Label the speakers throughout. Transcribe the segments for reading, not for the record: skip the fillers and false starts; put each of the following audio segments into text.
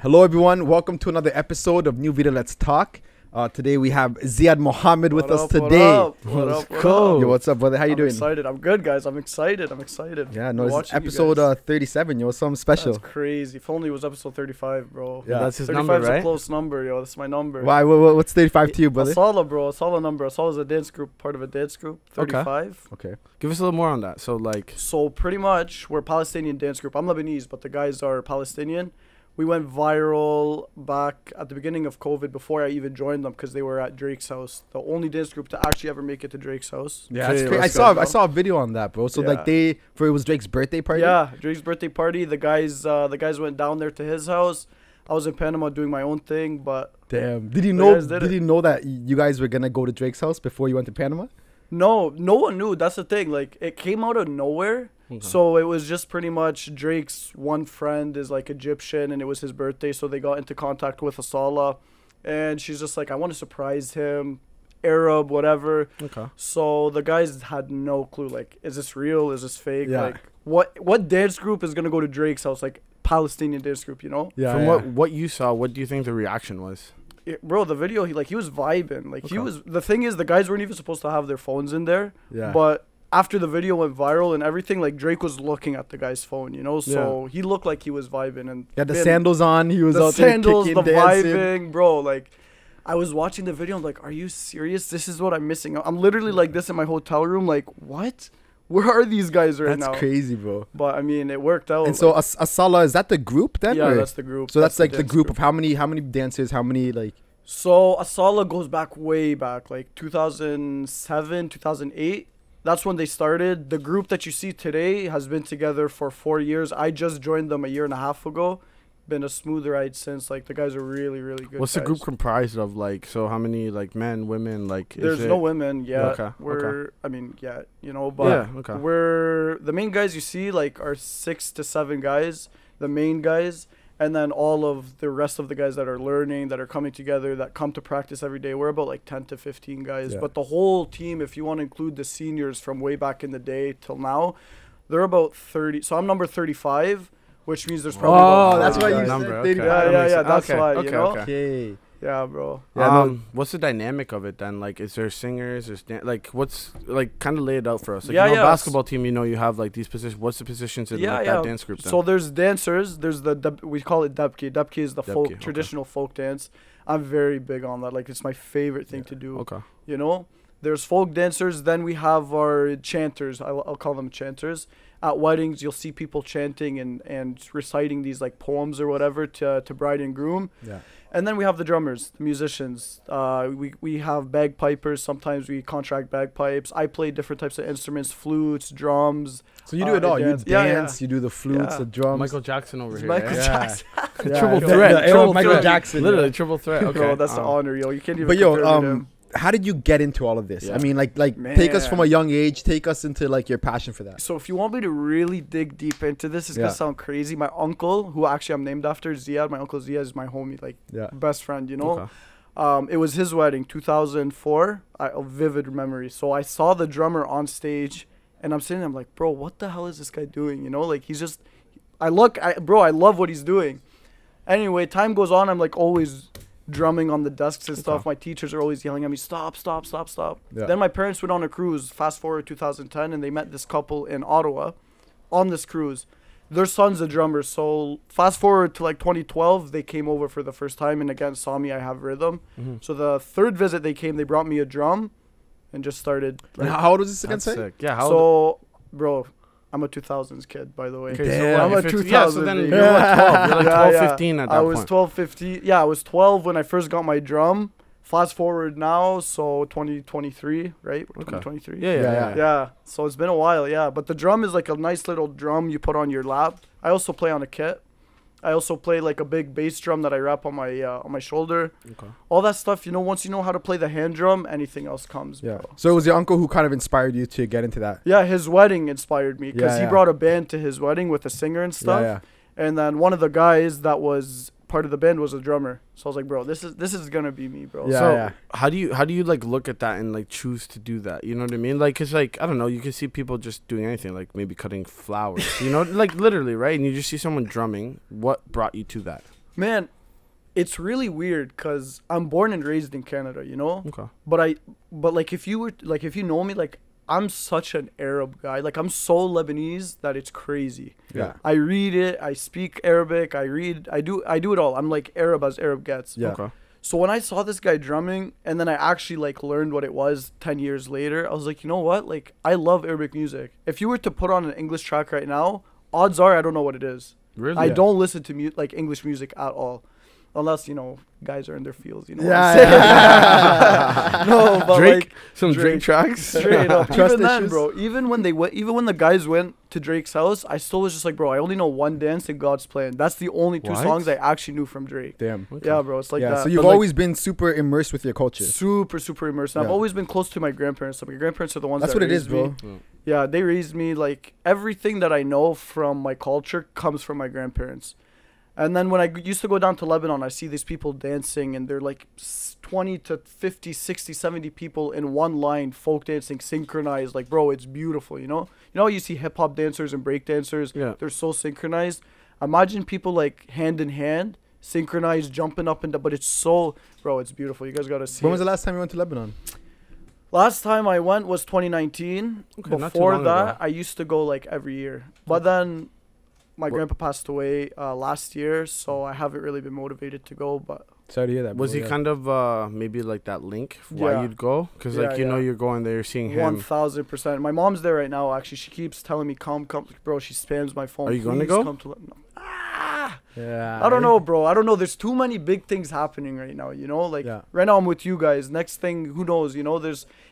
Speaker 1: Hello, everyone. Welcome to another episode of New Video Let's Talk. Today we have Ziad Mohamed with us today.
Speaker 2: What up?
Speaker 1: Yo, what's up, brother? How you doing?
Speaker 2: I'm excited. I'm good, guys. I'm excited.
Speaker 1: Yeah, no, this is episode 37. Yo, something special.
Speaker 2: That's crazy. If only it was episode 35, bro.
Speaker 1: Yeah,
Speaker 3: that's his number, right?
Speaker 2: 35 is a close number, yo. That's my number.
Speaker 1: Why? What's 35 to you, brother?
Speaker 2: Al-Asala, bro. Al-Asala number. Al-Asala is a dance group, part of a dance group. 35.
Speaker 1: Okay.
Speaker 3: Give us a little more on that.
Speaker 2: So pretty much, we're a Palestinian dance group. I'm Lebanese, but the guys are Palestinian. We went viral back at the beginning of COVID before I even joined them because they were at Drake's house. The only dance group to actually ever make it to Drake's house.
Speaker 1: Yeah, that's crazy. I saw a video on that, bro. So like it was Drake's birthday party?
Speaker 2: Yeah, Drake's birthday party. The guys went down there to his house. I was in Panama doing my own thing, but
Speaker 1: damn. Did you know that you guys were gonna go to Drake's house before you went to Panama?
Speaker 2: No one knew. That's the thing. Like, it came out of nowhere. Okay. So it was just pretty much Drake's one friend is like Egyptian and it was his birthday. So they got into contact with Al-Asala and she's just like, I want to surprise him, Arab, whatever. Okay. So the guys had no clue. Like, is this real? Is this fake? Yeah. Like, what dance group is going to go to Drake's house? Like, Palestinian dance group, you know?
Speaker 3: Yeah. From what you saw, what do you think the reaction was?
Speaker 2: Bro, the video, he was vibing. Like, the thing is, the guys weren't even supposed to have their phones in there. Yeah. But after the video went viral and everything, like, Drake was looking at the guy's phone, you know? So he looked like he was vibing. And
Speaker 1: yeah, the sandals on. He was out there kicking,
Speaker 2: the
Speaker 1: dancing.
Speaker 2: vibing. Bro, like, I was watching the video. I'm like, are you serious? This is what I'm missing. I'm literally like this in my hotel room. Like, what? Where are these guys right now?
Speaker 1: That's crazy, bro.
Speaker 2: But I mean, it worked out.
Speaker 1: And so Al-Asala, is that the group then?
Speaker 2: Yeah, that's the group.
Speaker 1: So that's like the group of how many dancers? How many like?
Speaker 2: So Al-Asala goes way back, like 2007, 2008. That's when they started. The group that you see today has been together for 4 years. I just joined them a year and a half ago. Been a smooth ride since. Like, the guys are really good.
Speaker 3: What's the group comprised of? Like, so how many like men, women? Like,
Speaker 2: there's no women yet. I mean, you know, but we're the main guys you see like are 6 to 7 guys, the main guys, and then all of the rest of the guys that are learning, that are coming together, that come to practice every day. We're about like 10 to 15 guys. Yeah. But the whole team, if you want to include the seniors from way back in the day till now, they're about 30. So I'm number 35. Which means there's probably
Speaker 1: that's why you
Speaker 3: number.
Speaker 1: Okay.
Speaker 2: Yeah. That's why, you know.
Speaker 1: Okay.
Speaker 2: Yeah, bro.
Speaker 3: Yeah, what's the dynamic of it then? Like, is there singers? Like, what's like kind of lay it out for us? Like, you know, basketball team, you know, you have like these positions. What's the positions in that dance group then?
Speaker 2: So there's dancers. There's we call it Dabke. Dabke is the traditional folk dance. I'm very big on that. Like, it's my favorite thing to do. Okay. You know, there's folk dancers. Then we have our chanters. I'll call them chanters. At weddings, you'll see people chanting and reciting these like poems or whatever to bride and groom. Yeah. And then we have the drummers, the musicians. We have bagpipers. Sometimes we contract bagpipes. I play different types of instruments, flutes, drums.
Speaker 1: So you do it all. You dance, you do the flutes, the drums.
Speaker 3: Michael Jackson over here.
Speaker 2: Michael Jackson.
Speaker 3: Triple threat.
Speaker 1: Michael Jackson.
Speaker 3: Literally triple threat. Okay.
Speaker 2: Bro, that's the honor, yo. You can't even
Speaker 1: But how did you get into all of this? Yeah. I mean, like take us from a young age. Take us into like your passion for that.
Speaker 2: So if you want me to really dig deep into this, it's gonna sound crazy. My uncle, who actually I'm named after, Ziad. My uncle Ziad is my homie, like best friend. You know, it was his wedding, 2004. A vivid memory. So I saw the drummer on stage, and I'm sitting there, I'm like, bro, what the hell is this guy doing? You know, like he's just. I love what he's doing. Anyway, time goes on. I'm like always drumming on the desks and stuff. My teachers are always yelling at me, stop. Yeah. Then my parents went on a cruise, fast forward 2010, and they met this couple in Ottawa on this cruise. Their son's a drummer. So fast forward to like 2012, they came over for the first time and again saw me. I have rhythm. Mm-hmm. So the third visit they came, they brought me a drum and just started.
Speaker 1: Like, how old was this again?
Speaker 3: Sick. Yeah.
Speaker 2: Bro, I'm a 2000s kid, by the way.
Speaker 3: Okay, so I'm a 2000. Yeah, so then you're like 12. You're like 12, 15 at that point.
Speaker 2: I was 12, 15. Yeah, I was 12 when I first got my drum. Fast forward now, so 2023, right? 2023. Yeah. So it's been a while, But the drum is like a nice little drum you put on your lap. I also play on a kit. I also play like a big bass drum that I wrap on my shoulder. Okay. All that stuff, you know, once you know how to play the hand drum, anything else comes, bro.
Speaker 1: So it was your uncle who kind of inspired you to get into that?
Speaker 2: Yeah, his wedding inspired me because he brought a band to his wedding with a singer and stuff. Yeah. And then one of the guys that was part of the band was a drummer. So I was like, bro, this is gonna be me, bro.
Speaker 3: How do you like look at that and like choose to do that? You know what I mean? Like, cause like I don't know, you can see people just doing anything, like maybe cutting flowers. You know, like literally, right? And you just see someone drumming. What brought you to that?
Speaker 2: Man, it's really weird because I'm born and raised in Canada, you know?
Speaker 3: Okay.
Speaker 2: But like if you know me, like I'm such an Arab guy. Like I'm so Lebanese that it's crazy.
Speaker 1: Yeah.
Speaker 2: I read it, I speak Arabic, I do it all. I'm like Arab as Arab gets.
Speaker 1: Yeah.
Speaker 3: Okay.
Speaker 2: So when I saw this guy drumming and then I actually like learned what it was 10 years later, I was like, you know what? Like I love Arabic music. If you were to put on an English track right now, odds are I don't know what it is.
Speaker 3: Really?
Speaker 2: I don't listen to like English music at all. Unless, you know, guys are in their fields, you know.
Speaker 1: Yeah.
Speaker 2: No, but
Speaker 3: Drake,
Speaker 2: like
Speaker 3: some Drake tracks.
Speaker 2: straight up.
Speaker 1: Trust
Speaker 2: Even then,
Speaker 1: issues?
Speaker 2: bro. Even when the guys went to Drake's house, I still was just like, bro, I only know one dance and God's Plan. That's the only two songs I actually knew from Drake.
Speaker 1: Damn.
Speaker 3: Okay.
Speaker 2: Yeah, bro. It's like that.
Speaker 1: So you've always been super immersed with your culture.
Speaker 2: Super, super immersed. I've always been close to my grandparents. So my grandparents are the ones
Speaker 1: That's
Speaker 2: that
Speaker 1: what it is,
Speaker 2: raised
Speaker 1: bro.
Speaker 2: me. Yeah, they raised me. Like everything that I know from my culture comes from my grandparents. And then when I used to go down to Lebanon, I see these people dancing and they're like 20 to 50, 60, 70 people in one line, folk dancing, synchronized. Like, bro, it's beautiful, you know? You know how you see hip-hop dancers and break dancers?
Speaker 3: Yeah.
Speaker 2: They're so synchronized. Imagine people like hand in hand, synchronized, jumping up and down. But it's so, bro, it's beautiful. You guys got to see
Speaker 1: When was the last time you went to Lebanon?
Speaker 2: Last time I went was 2019.
Speaker 3: Okay,
Speaker 2: Before that, I used to go like every year. But then my grandpa passed away last year, so I haven't really been motivated to go. But
Speaker 1: Sorry to hear that.
Speaker 3: Was he kind of maybe like that link why you'd go? Because like you know you're going there, you're seeing him.
Speaker 2: 1000%. My mom's there right now. Actually, she keeps telling me come, bro. She spams my phone.
Speaker 3: Are you going to go?
Speaker 2: Come to
Speaker 1: Yeah.
Speaker 2: I don't know, bro. I don't know. There's too many big things happening right now. You know, like right now I'm with you guys. Next thing, who knows? You know,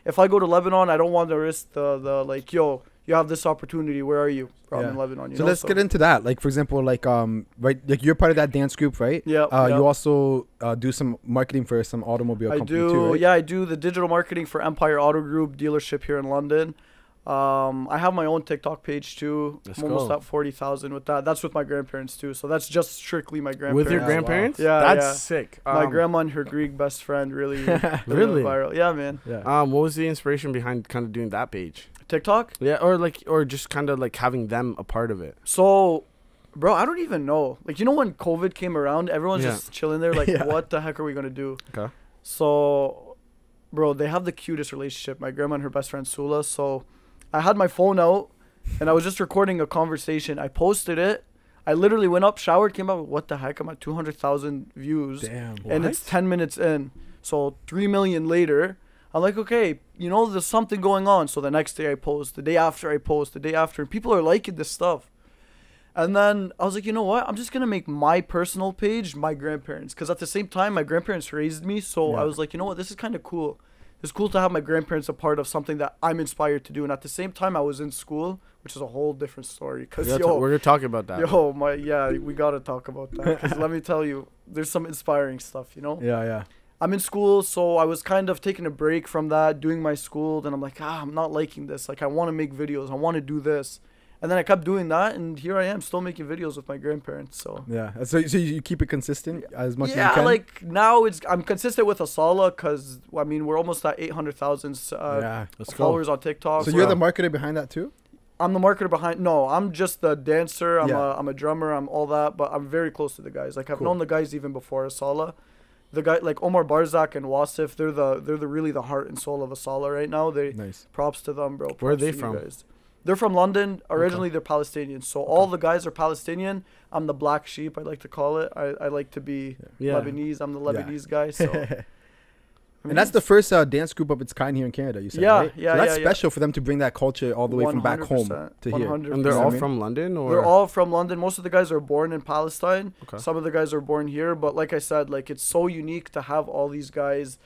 Speaker 2: if I go to Lebanon, I don't want to risk the like, yo, you have this opportunity. Where are you? Bro, I'm in Lebanon. You know?
Speaker 1: Let's get into that. Like, for example, like right, like you're part of that dance group, right?
Speaker 2: Yeah.
Speaker 1: You also do some marketing for some automobile company too, right?
Speaker 2: Yeah, I do the digital marketing for Empire Auto Group dealership here in London. I have my own TikTok page too. I'm almost at 40,000 with that. That's with my grandparents too. So that's just strictly my grandparents.
Speaker 3: With your grandparents?
Speaker 2: Wow. Yeah,
Speaker 3: that's sick.
Speaker 2: My grandma and her Greek best friend really
Speaker 3: really
Speaker 2: viral. Yeah, man.
Speaker 1: Yeah.
Speaker 3: What was the inspiration behind kind of doing that page?
Speaker 2: TikTok?
Speaker 3: Yeah, or just kind of like having them a part of it.
Speaker 2: So, bro, I don't even know. Like, you know when COVID came around, everyone's just chilling there like, what the heck are we going to do?
Speaker 3: Okay.
Speaker 2: So, bro, they have the cutest relationship, my grandma and her best friend Sula. So, I had my phone out and I was just recording a conversation. I posted it. I literally went up, showered, came out. What the heck? I'm at 200,000 views.
Speaker 1: Damn.
Speaker 2: And it's 10 minutes in. So 3 million later, I'm like, okay, you know, there's something going on. So the next day I post, the day after I post, the day after. And people are liking this stuff. And then I was like, you know what? I'm just going to make my personal page my grandparents. Because at the same time, my grandparents raised me. So I was like, you know what? This is kind of cool. It's cool to have my grandparents a part of something that I'm inspired to do. And at the same time, I was in school, which is a whole different story. Cause
Speaker 3: we're gonna talk about that.
Speaker 2: We gotta talk about that. Cause let me tell you, there's some inspiring stuff, you know.
Speaker 1: Yeah.
Speaker 2: I'm in school, so I was kind of taking a break from that, doing my school. Then I'm like, I'm not liking this. Like, I want to make videos. I want to do this. And then I kept doing that, and here I am, still making videos with my grandparents. So
Speaker 1: so you keep it consistent as much as you can.
Speaker 2: Yeah, like now I'm consistent with Al-Asala because I mean we're almost at 800,000 followers on TikTok.
Speaker 1: So you're the marketer behind that too?
Speaker 2: I'm the marketer behind. No, I'm just the dancer. I'm a drummer. I'm all that, but I'm very close to the guys. Like I've known the guys even before Al-Asala. The guy like Omar Barzak and Wasif, they're really the heart and soul of Al-Asala right now. Props to them, bro.
Speaker 3: Where are they from?
Speaker 2: Guys. They're from London. Originally, they're Palestinian. So all the guys are Palestinian. I'm the black sheep, I like to call it. I like to be Lebanese. I'm the Lebanese guy. So,
Speaker 1: and that's the first dance group of its kind here in Canada, you said, right? So that's special for them to bring that culture all the way from back home to here. 100%.
Speaker 3: And they're all from London? Or?
Speaker 2: They're all from London. Most of the guys are born in Palestine. Okay. Some of the guys are born here. But like I said, like it's so unique to have all these guys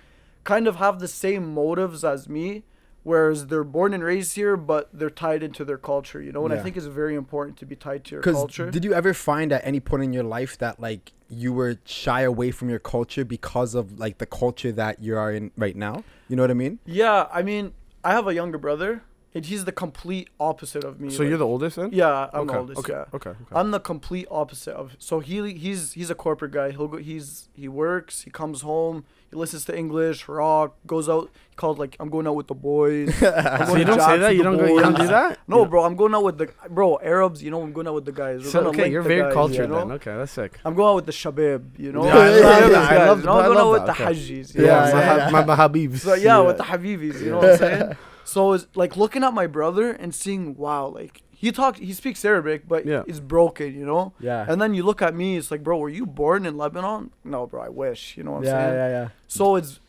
Speaker 2: kind of have the same motives as me. Whereas they're born and raised here, but they're tied into their culture, you know? And I think it's very important to be tied to your culture.
Speaker 1: Did you ever find at any point in your life that, like, you were shy away from your culture because of, like, the culture that you are in right now? You know what I mean?
Speaker 2: Yeah, I mean, I have a younger brother. And he's the complete opposite of me.
Speaker 3: So you're the oldest then?
Speaker 2: Yeah, I'm the oldest.
Speaker 3: Okay.
Speaker 2: Okay. I'm the complete opposite of. So he's a corporate guy. He works. He comes home. He listens to English, rock, goes out. He called like, I'm going out with the boys.
Speaker 3: So you don't say that? You don't do that?
Speaker 2: No, bro. I'm going out with the Arabs. You know, I'm going out with the guys.
Speaker 3: So, okay, you're very cultured then. Okay, that's sick.
Speaker 2: I'm going out with the shabab. You know,
Speaker 3: I love that.
Speaker 2: I'm going out with the hajjis.
Speaker 3: My habibs.
Speaker 2: So with the habibis. You know what I'm saying? So it's like looking at my brother and seeing, wow, like he speaks Arabic, but it's broken, you know?
Speaker 1: Yeah.
Speaker 2: And then you look at me, it's like, bro, were you born in Lebanon? No, bro, I wish, you know what I'm saying?
Speaker 1: Yeah.
Speaker 2: So it's,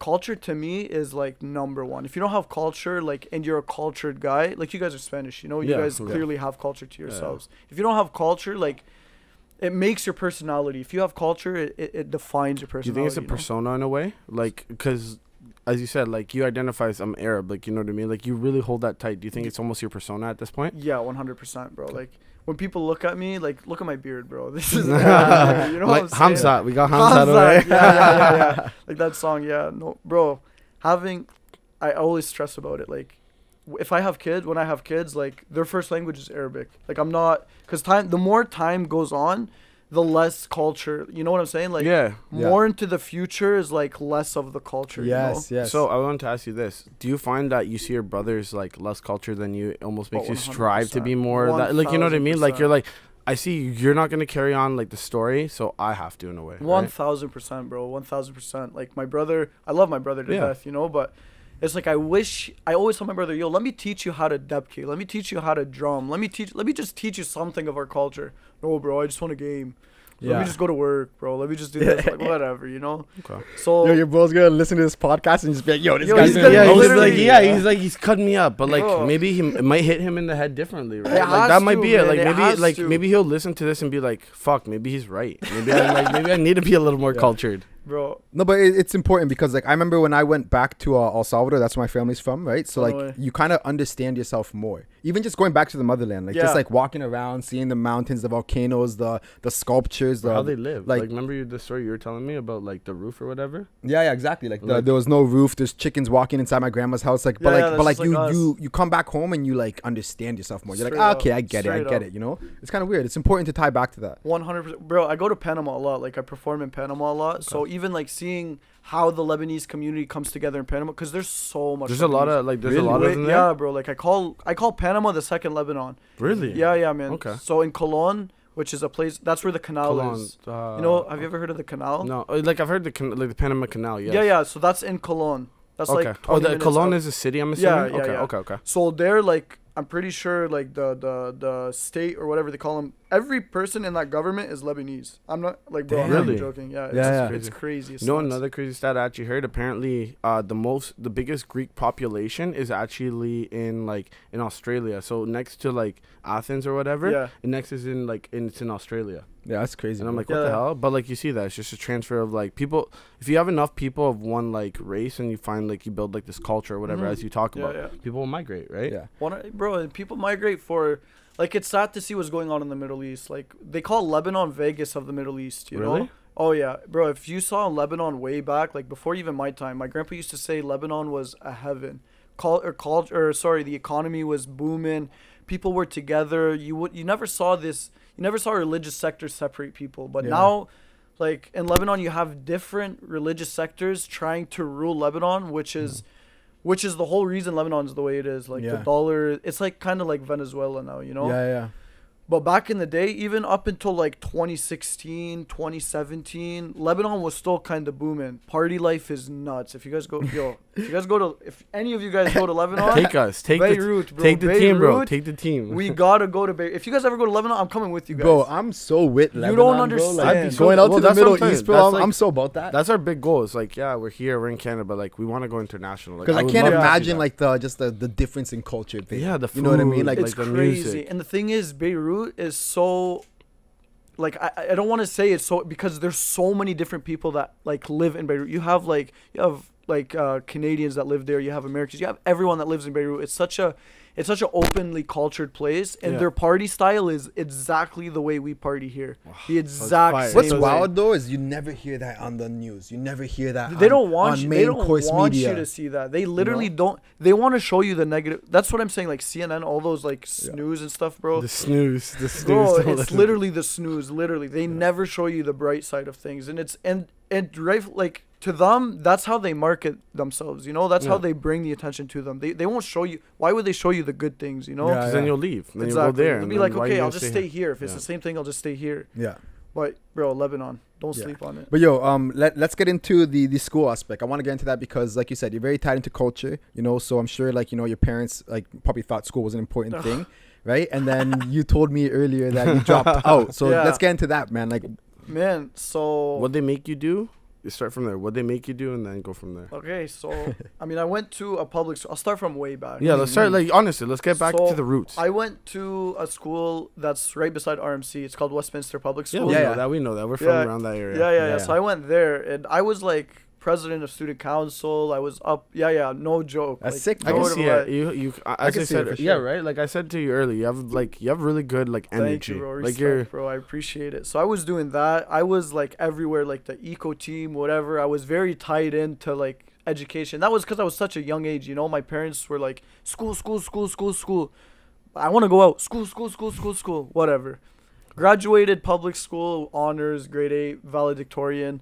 Speaker 2: culture to me is like number one. If you don't have culture, like, and you're a cultured guy, like you guys are Spanish, you know? You guys clearly have culture to yourselves. If you don't have culture, like, it makes your personality. If you have culture, it defines your personality.
Speaker 3: Do you think it's a persona in a way? Like, because... As you said, like, you identify as I'm Arab, like, you know what I mean? Like, you really hold that tight. Do you think it's almost your persona at this point?
Speaker 2: Yeah, 100%, bro. Like, when people look at me, like, look at my beard, bro. This is, you know what I'm saying?
Speaker 3: Hamza, we got Hamza over
Speaker 2: yeah. Like, that song, no, bro. I always stress about it. Like, when I have kids, like, their first language is Arabic. Like, I'm not, because the more time goes on, the less culture, you know what I'm saying? Like, more into the future is like less of the culture.
Speaker 1: Yes.
Speaker 3: So I want to ask you this: do you find that you see your brothers like less culture than you? It almost makes you strive to be more. That, like, you know what I mean? Like, you're like, I see you're not gonna carry on like the story, so I have to in a way.
Speaker 2: 1,000%, bro. 1,000%. Like, my brother, I love my brother to death, you know, but. It's like I always tell my brother, yo, let me teach you how to Dabke. Let me teach you how to drum. Let me just teach you something of our culture. No, bro, I just want a game. Let me just go to work, bro. Let me just do this. Like, whatever, you know? Okay. So
Speaker 1: your bro's gonna listen to this podcast and just be like, yo, this
Speaker 3: guy's he's cutting me up. But like, maybe it might hit him in the head differently, right? Like, that might be it. Like, maybe he'll listen to this and be like, fuck, maybe he's right. Maybe I need to be a little more cultured.
Speaker 2: Bro.
Speaker 1: No, but it's important because, like, I remember when I went back to El Salvador, that's where my family's from, right? So, like, you kind of understand yourself more. Even just going back to the motherland, like, just, like, walking around, seeing the mountains, the volcanoes, the sculptures.
Speaker 3: How they live. Like remember the story you were telling me about, like, the roof or whatever?
Speaker 1: Yeah, exactly. Like, there was no roof. There's chickens walking inside my grandma's house. Like, but you come back home and you, like, understand yourself more. You're like, okay, I get it, you know? It's kind of weird. It's important to tie back to that.
Speaker 2: 100%. Bro, I go to Panama a lot. Like, I perform in Panama a lot. Okay. So even, like, seeing how the Lebanese community comes together in Panama, because there's so much.
Speaker 3: There's a lot of a lot of them there?
Speaker 2: Yeah, bro. Like, I call Panama the second Lebanon.
Speaker 3: Really?
Speaker 2: Yeah, man. Okay. So in Colon, which is a place, that's where the canal is. You know, have you ever heard of the canal?
Speaker 3: No, like, I've heard the Panama Canal. Yes.
Speaker 2: Yeah. So that's in Colon. That's like.
Speaker 3: The Colon is a city, I'm assuming. Yeah. Okay.
Speaker 2: So they're like, I'm pretty sure, like, the state or whatever they call them, every person in that government is Lebanese. I'm not, like, bro, I'm not joking. Yeah, it's crazy.
Speaker 3: You know, another crazy stat I actually heard, apparently the biggest Greek population is actually in Australia. So next to, like, Athens or whatever, and next is it's in Australia.
Speaker 1: Yeah, that's crazy.
Speaker 3: And I'm like, what the hell? But, like, you see that. It's just a transfer of, like, people. If you have enough people of one, like, race and you find, like, you build, like, this culture or whatever, as you talk about, people will migrate, right?
Speaker 1: Yeah.
Speaker 2: Bro, people migrate for, like, it's sad to see what's going on in the Middle East. Like, they call Lebanon Vegas of the Middle East, you know? Oh, yeah. Bro, if you saw Lebanon way back, like, before even my time, my grandpa used to say Lebanon was a heaven. The economy was booming. People were together. You never saw this. You never saw religious sectors separate people. But now, like, in Lebanon, you have different religious sectors trying to rule Lebanon, which is the whole reason Lebanon is the way it is. Like, the dollar, it's like kind of like Venezuela now, you know?
Speaker 1: Yeah.
Speaker 2: But back in the day, even up until like 2016, 2017, Lebanon was still kind of booming. Party life is nuts. If any of you guys go to Lebanon,
Speaker 3: take Beirut, take the team, bro. Take the team.
Speaker 2: We gotta go to Beirut. If you guys ever go to Lebanon, I'm coming with you guys.
Speaker 1: Bro, I'm so with Lebanon.
Speaker 2: You don't understand.
Speaker 1: Bro. Like, going out to the Middle East, bro. I'm so about that.
Speaker 3: That's our big goal. It's like, we're here, we're in Canada, but, like, we want to go international.
Speaker 1: Because I can't imagine, like, the difference in culture there.
Speaker 3: Yeah, the food.
Speaker 1: You know what I mean? Like,
Speaker 2: it's
Speaker 1: the
Speaker 2: crazy.
Speaker 1: music.
Speaker 2: And the thing is, Beirut is so, like, I don't want to say it's so, because there's so many different people that, like, live in Beirut. You have like Canadians that live there. You have Americans. You have everyone that lives in Beirut. It's such an openly cultured place, and their party style is exactly the way we party here. The exact same.
Speaker 1: What's wild though is you never hear that on the news. You never hear that.
Speaker 2: They don't want you. They don't want you to see that. They literally don't. They want to show you the negative. That's what I'm saying. Like CNN, all those like snooze and stuff, bro.
Speaker 3: The snooze.
Speaker 2: Bro, it's literally the snooze. Literally, they never show you the bright side of things, and it's and right like. To them, that's how they market themselves, you know? That's how they bring the attention to them. They won't show you. Why would they show you the good things, you know?
Speaker 3: Because then you'll leave. Then you'll go there.
Speaker 2: They'll be like, okay, I'll just stay here. If it's the same thing, I'll just stay here.
Speaker 1: Yeah.
Speaker 2: But, bro, Lebanon, don't sleep on it.
Speaker 1: But, yo, let's get into the school aspect. I want to get into that because, like you said, you're very tied into culture, you know? So I'm sure, like, you know, your parents, like, probably thought school was an important thing, right? And then you told me earlier that you dropped out. So let's get into that, man. Like,
Speaker 2: man, so...
Speaker 3: What'd they make you do? You start from there. What they make you do, and then go from there.
Speaker 2: Okay, so I mean, I went to a public school. I'll start from way back.
Speaker 3: Yeah, let's start. Like honestly, let's get back to the roots.
Speaker 2: I went to a school that's right beside RMC. It's called Westminster Public School.
Speaker 3: Yeah, we know that. We're from around that area.
Speaker 2: Yeah. So I went there, and I was like president of student council. I was up. No joke.
Speaker 1: That's
Speaker 2: like,
Speaker 1: sick.
Speaker 3: I can see it. As I said, yeah, right. Like I said to you earlier, you have really good like energy.
Speaker 2: Thank you, bro. Respect, bro. I appreciate it. So I was doing that. I was like everywhere, like the eco team, whatever. I was very tied into like education. That was because I was such a young age. You know, my parents were like school. I want to go out. School. Whatever. Graduated public school, honors, grade 8, valedictorian.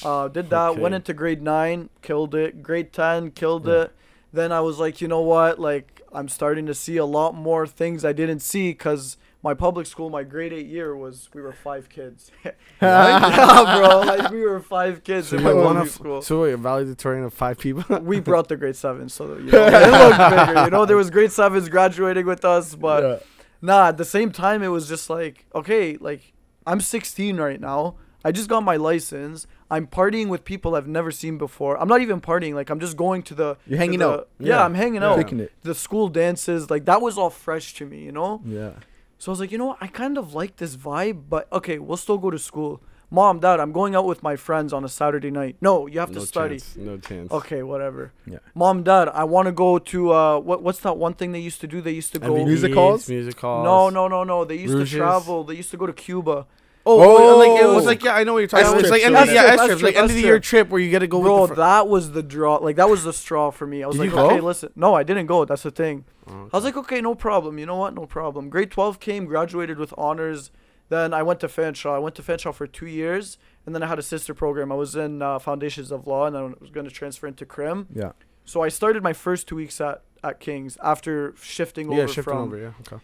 Speaker 2: Did that, went into grade 9, killed it. Grade 10, killed it. Then I was like, you know what? Like, I'm starting to see a lot more things I didn't see because my public school, my grade 8 year we were 5 kids. Yeah, bro. Like, we were 5 kids in my public school.
Speaker 3: So wait, a valedictorian of 5 people?
Speaker 2: We brought the grade 7s, so, you know, it looked bigger. You know, there was grade 7s graduating with us, but... Yeah. Nah, at the same time, it was just like, okay, like, I'm 16 right now. I just got my license. I'm partying with people I've never seen before. I'm not even partying. Like, I'm just going to the...
Speaker 1: You're hanging out.
Speaker 2: Yeah, I'm hanging out. The school dances. Like, that was all fresh to me, you know?
Speaker 1: Yeah.
Speaker 2: So I was like, you know what? I kind of like this vibe, but, okay, we'll still go to school. Mom, Dad, I'm going out with my friends on a Saturday night. No, you have to study.
Speaker 3: No chance.
Speaker 2: Okay, whatever.
Speaker 1: Yeah.
Speaker 2: Mom, Dad, I want to go to what's that one thing they used to do? They used to go
Speaker 1: music halls.
Speaker 2: No. They used to travel. They used to go to Cuba.
Speaker 3: Like it was like I know what you're talking about. It's like like end of the year trip where you get to go.
Speaker 2: Bro, that was the draw. Like that was the straw for me. I was like, okay, listen. No, I didn't go. That's the thing. I was like, okay, no problem. You know what? No problem. Grade 12 came, graduated with honors. Then I went to Fanshawe. I went to Fanshawe for 2 years, and then I had a sister program. I was in Foundations of Law, and then I was going to transfer into Crim.
Speaker 1: Yeah.
Speaker 2: So I started my first 2 weeks at King's after shifting over from...
Speaker 3: Okay.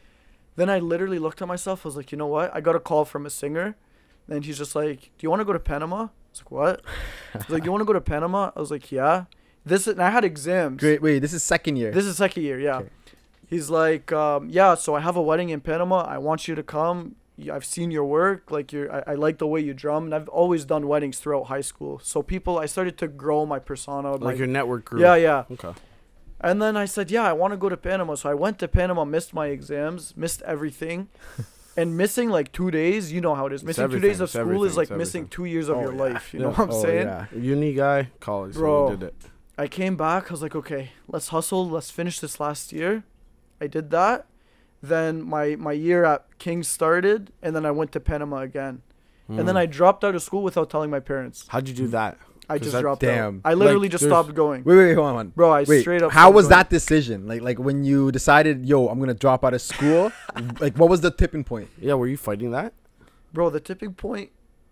Speaker 2: Then I literally looked at myself. I was like, you know what? I got a call from a singer, and he's just like, do you want to go to Panama? I was like, what? He's like, do you want to go to Panama? I was like, yeah. And I had exams.
Speaker 1: Great. Wait, this is second year?
Speaker 2: This is second year, yeah. Okay. He's like, yeah, so I have a wedding in Panama. I want you to come. I've seen your work. Like I like the way you drum, and I've always done weddings throughout high school. So I started to grow my persona.
Speaker 3: Like your network grew.
Speaker 2: Yeah.
Speaker 3: Okay.
Speaker 2: And then I said, yeah, I want to go to Panama. So I went to Panama, missed my exams, missed everything. And missing like 2 days, you know how it is. Missing 2 days of school is like missing 2 years of your life. You know what I'm saying? Yeah.
Speaker 3: Uni guy, college.
Speaker 2: Bro,
Speaker 3: so did it.
Speaker 2: I came back. I was like, okay, let's hustle. Let's finish this last year. I did that. Then my year at King's started, and then I went to Panama again. And then I dropped out of school without telling my parents.
Speaker 3: How'd you do that?
Speaker 2: I just dropped out. I literally just stopped going.
Speaker 1: Wait, hold on.
Speaker 2: Bro, straight up.
Speaker 1: How was that decision? Like when you decided, yo, I'm gonna drop out of school. Like, what was the tipping point?
Speaker 3: Yeah, were you fighting that?
Speaker 2: Bro, the tipping point,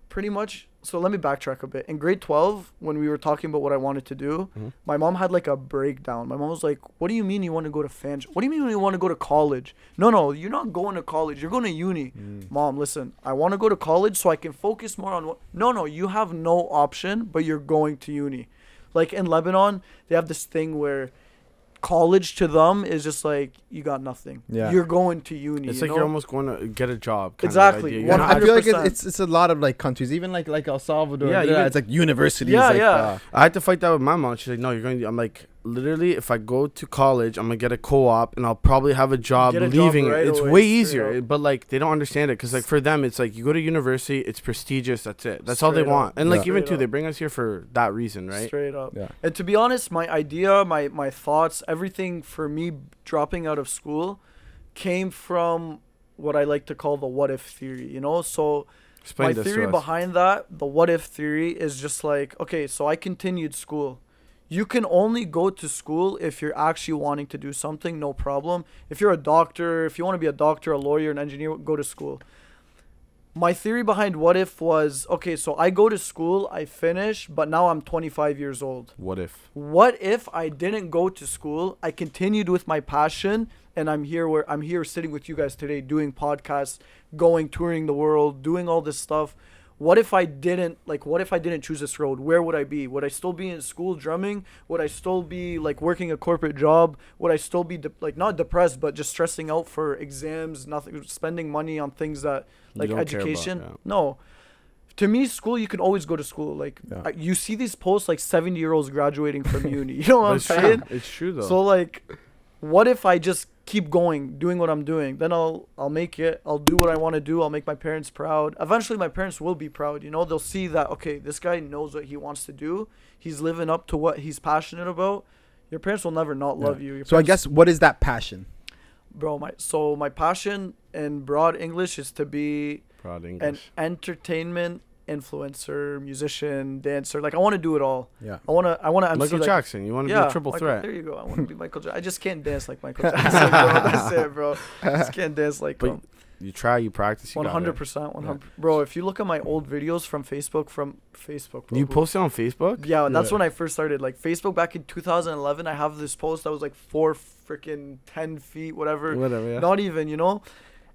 Speaker 2: pretty much. So let me backtrack a bit. In grade 12, when we were talking about what I wanted to do, my mom had like a breakdown. My mom was like, what do you mean you want to go to Fanshawe? What do you mean you want to go to college? No, you're not going to college. You're going to uni. Mom, listen, I want to go to college so I can focus more on what... No, you have no option, but you're going to uni. Like in Lebanon, they have this thing where college to them is just like, you got nothing. Yeah. You're going to uni.
Speaker 3: It's like you're almost going to get a job.
Speaker 2: Exactly.
Speaker 1: I feel like it's a lot of like countries, even like El Salvador. Yeah, it's like universities.
Speaker 2: Yeah.
Speaker 3: I had to fight that with my mom. She's like, no, you're going to... I'm like, literally, if I go to college, I'm gonna get a co-op and I'll probably have a job leaving it. It's way easier, but like they don't understand it because like for them, it's like you go to university, it's prestigious. That's it. That's all they want. And like even too, they bring us here for that reason, right?
Speaker 2: Straight up. Yeah. And to be honest, my idea, my thoughts, everything for me dropping out of school came from what I like to call the what if theory. You know, so. Explain my theory behind that, the what if theory, is just like, okay, so I continued school. You can only go to school if you're actually wanting to do something, no problem. If you're a doctor, if you want to be a doctor, a lawyer, an engineer, go to school. My theory behind what if was, okay, so I go to school, I finish, but now I'm 25 years old.
Speaker 3: What if?
Speaker 2: What if I didn't go to school, I continued with my passion, and I'm here sitting with you guys today doing podcasts, touring the world, doing all this stuff. What if I didn't choose this road? Where would I be? Would I still be in school drumming? Would I still be like working a corporate job? Would I still be not depressed, but just stressing out for exams, nothing, spending money on things that like education? About, yeah. No. To me, school, you can always go to school. Like you see these posts like 70-year-olds graduating from uni. You know what I'm saying?
Speaker 3: It's true though.
Speaker 2: So like, what if I just keep going, doing what I'm doing? Then I'll make it. I'll do what I want to do. I'll make my parents proud. Eventually, my parents will be proud. You know, they'll see that, okay, this guy knows what he wants to do. He's living up to what he's passionate about. Your parents will never not love you.
Speaker 1: So I guess, what is that passion?
Speaker 2: Bro, my passion in broad English is to be an entertainment influencer, musician, dancer. Like I want to do it all.
Speaker 1: Yeah.
Speaker 2: I want to
Speaker 3: Michael Jackson. You want to be a triple threat.
Speaker 2: There you go. I want to be Michael Jackson. I just can't dance like Michael Jackson, bro. That's it, bro. I just can't dance like him.
Speaker 3: You try, you practice, you
Speaker 2: 100%, 100%. Bro, if you look at my old videos from Facebook, bro.
Speaker 3: You posted on Facebook?
Speaker 2: Yeah, that's when I first started. Like Facebook back in 2011, I have this post that was like 10 feet, whatever.
Speaker 3: Yeah.
Speaker 2: Not even, you know?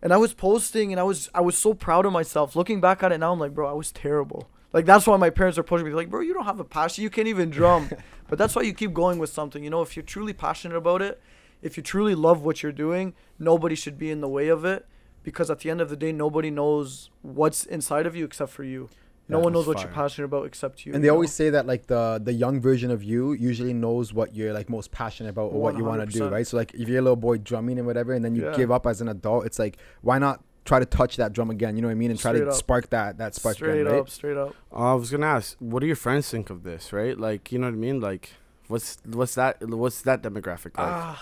Speaker 2: And I was posting, and I was so proud of myself. Looking back at it now, I'm like, bro, I was terrible. Like, that's why my parents are pushing me. They're like, bro, you don't have a passion. You can't even drum. But that's why you keep going with something. You know, if you're truly passionate about it, if you truly love what you're doing, nobody should be in the way of it. Because at the end of the day, nobody knows what's inside of you except for you. No one knows what you're passionate about except you.
Speaker 1: And they always say that like the young version of you usually knows what you're like most passionate about or what you want to do, right? So like if you're a little boy drumming and whatever, and then you give up as an adult, it's like, why not try to touch that drum again? You know what I mean? And try to spark that spark again, right?
Speaker 2: Straight up.
Speaker 3: I was gonna ask, what do your friends think of this, right? Like, you know what I mean? Like, what's that demographic like?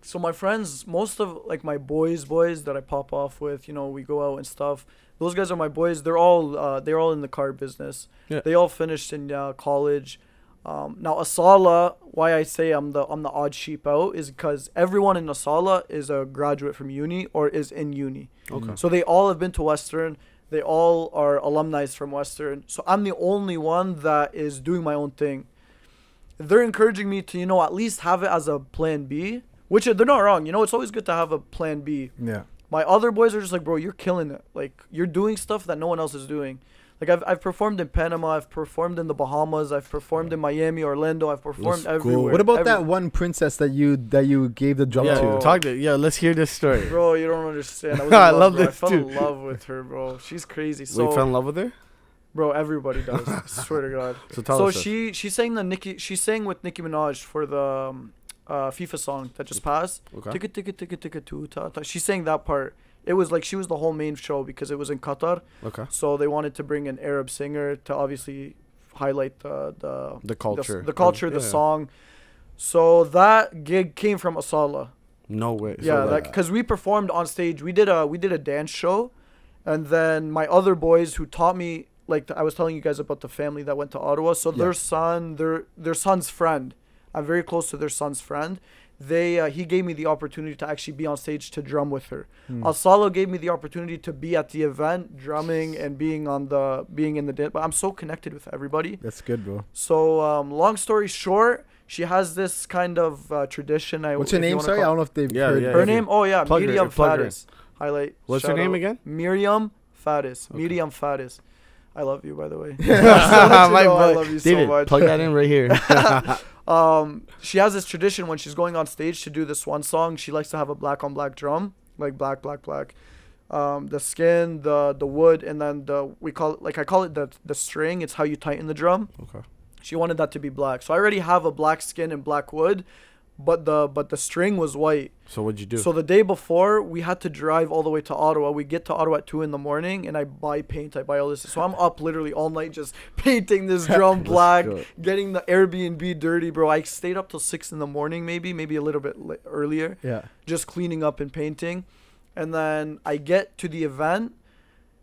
Speaker 2: So my friends, most of like my boys that I pop off with, you know, we go out and stuff. Those guys are my boys. They're all in the car business. Yeah. They all finished in college. Now Al-Asala, why I say I'm the odd sheep out is because everyone in Al-Asala is a graduate from uni or is in uni.
Speaker 3: Okay.
Speaker 2: So they all have been to Western. They all are alumni from Western. So I'm the only one that is doing my own thing. They're encouraging me to, you know, at least have it as a plan B, which they're not wrong. You know, it's always good to have a plan B.
Speaker 1: Yeah.
Speaker 2: My other boys are just like, bro, you're killing it. Like, you're doing stuff that no one else is doing. Like, I've performed in Panama. I've performed in the Bahamas. I've performed in Miami, Orlando. I've performed everywhere.
Speaker 1: What about that one princess that you gave the drum to?
Speaker 3: Let's hear this story.
Speaker 2: Bro, you don't understand. I love this, I fell in love with her, bro. She's crazy. So
Speaker 3: you fell in love with her?
Speaker 2: Bro, everybody does. I swear to God.
Speaker 3: So tell us.
Speaker 2: So she sang with Nicki Minaj for the FIFA song that just passed.
Speaker 3: Okay.
Speaker 2: She sang that part. It was like she was the whole main show because it was in Qatar.
Speaker 3: Okay.
Speaker 2: So they wanted to bring an Arab singer to obviously highlight the
Speaker 3: culture.
Speaker 2: The culture, the song. So that gig came from Al-Asala.
Speaker 3: No way.
Speaker 2: Yeah, because we performed on stage. We did a dance show, and then my other boys who taught me, like I was telling you guys about the family that went to Ottawa. So their son's friend. I'm very close to their son's friend. He gave me the opportunity to actually be on stage to drum with her. Al-Asala gave me the opportunity to be at the event, drumming and being in the dance. But I'm so connected with everybody.
Speaker 1: That's good, bro.
Speaker 2: So long story short, she has this kind of tradition.
Speaker 1: What's her name? Sorry, I don't know if they've heard.
Speaker 2: Her name? Oh yeah, Myriam Fares. Highlight.
Speaker 3: What's her name again?
Speaker 2: Myriam Fares. Okay. Myriam Fares. I love you, by the way.
Speaker 3: I
Speaker 2: love you
Speaker 3: David,
Speaker 2: so much.
Speaker 3: Plug that in right here.
Speaker 2: She has this tradition when she's going on stage to do this one song. She likes to have a black on black drum, like black. The skin, the wood, and then I call it the string. It's how you tighten the drum.
Speaker 3: Okay.
Speaker 2: She wanted that to be black. So I already have a black skin and black wood, but the string was white.
Speaker 3: So what'd you do?
Speaker 2: So the day before, we had to drive all the way to Ottawa. We get to Ottawa at 2 in the morning, and I buy paint. I buy all this. So I'm up literally all night just painting this drum black, getting the Airbnb dirty, bro. I stayed up till 6 in the morning, maybe a little bit earlier.
Speaker 1: Yeah.
Speaker 2: Just cleaning up and painting. And then I get to the event,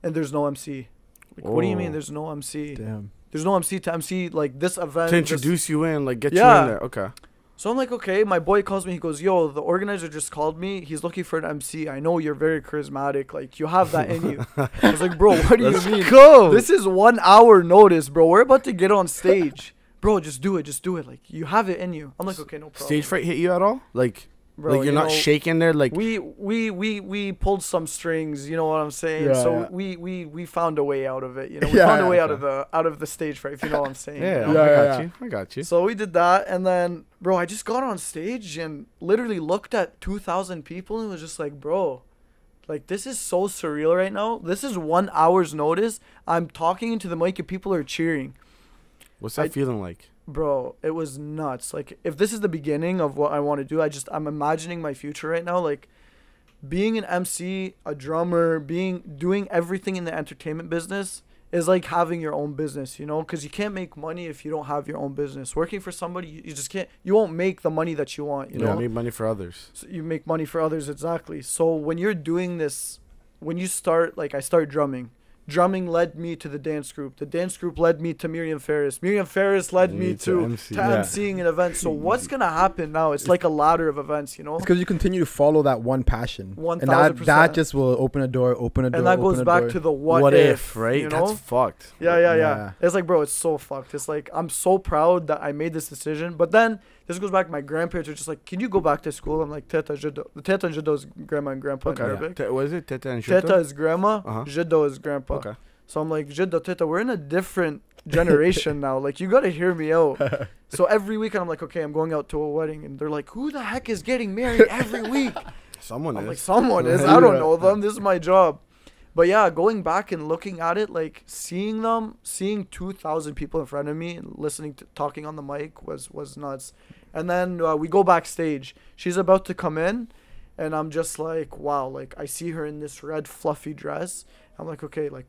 Speaker 2: and there's no MC. Like, what do you mean there's no MC?
Speaker 1: Damn.
Speaker 2: There's no MC to MC, like, this event.
Speaker 3: To introduce you in, like, get you in there. Okay.
Speaker 2: So I'm like, okay. My boy calls me. He goes, yo, the organizer just called me. He's looking for an MC. I know you're very charismatic. Like, you have that in you. I was like, bro, what do you mean?
Speaker 3: Go.
Speaker 2: This is 1 hour notice, bro. We're about to get on stage. Bro, just do it. Just do it. Like, you have it in you. I'm like, okay, no problem.
Speaker 3: Stage fright hit you at all? Like...
Speaker 2: Bro,
Speaker 3: like you're not shaking there, like
Speaker 2: we pulled some strings, you know what I'm saying?
Speaker 1: Yeah,
Speaker 2: so
Speaker 1: yeah.
Speaker 2: we found a way out of it, you know. We found a way out of the stage fright, if you know what I'm saying.
Speaker 3: Yeah,
Speaker 2: you know?
Speaker 3: I got you.
Speaker 2: So we did that, and then, bro, I just got on stage and literally looked at 2,000 people and was just like, bro, like, this is so surreal right now. This is 1 hour's notice. I'm talking into the mic and people are cheering.
Speaker 3: What's that feeling like?
Speaker 2: Bro, it was nuts. Like, if this is the beginning of what I want to do, I'm imagining my future right now. Like, being an MC, a drummer, doing everything in the entertainment business is like having your own business, you know? Because you can't make money if you don't have your own business. Working for somebody, you just can't. You won't make the money that you want, you know?
Speaker 3: Yeah, make money for others.
Speaker 2: So you make money for others, exactly. So when you're doing this, when you start, like, I start drumming. Drumming led me to the dance group. The dance group led me to Myriam Fares. Myriam Fares led me to emceeing an event. So what's going to happen now? It's like a ladder of events, you know?
Speaker 1: It's because you continue to follow that one passion.
Speaker 2: 1,000%.
Speaker 1: And that just will open a door. And
Speaker 2: that goes back to the what if,
Speaker 3: right?
Speaker 2: You know?
Speaker 3: That's fucked.
Speaker 2: Yeah. It's like, bro, it's so fucked. It's like, I'm so proud that I made this decision. But then, this goes back, my grandparents are just like, can you go back to school? I'm like, Teta Jiddo. The Teta and Jiddo is grandma and grandpa in Arabic.
Speaker 3: What is it? Teta and Jiddo?
Speaker 2: Teta is grandma, Jiddo is grandpa.
Speaker 3: Okay.
Speaker 2: So I'm like, Jiddo, Teta, we're in a different generation now. Like, you got to hear me out. So every weekend, I'm like, okay, I'm going out to a wedding. And they're like, who the heck is getting married every week?
Speaker 3: Someone is.
Speaker 2: Like, someone is. I don't know them. This is my job. But yeah, going back and looking at it, like, seeing 2,000 people in front of me and talking on the mic was nuts. And then we go backstage. She's about to come in. And I'm just like, wow. Like, I see her in this red fluffy dress. I'm like, okay, like,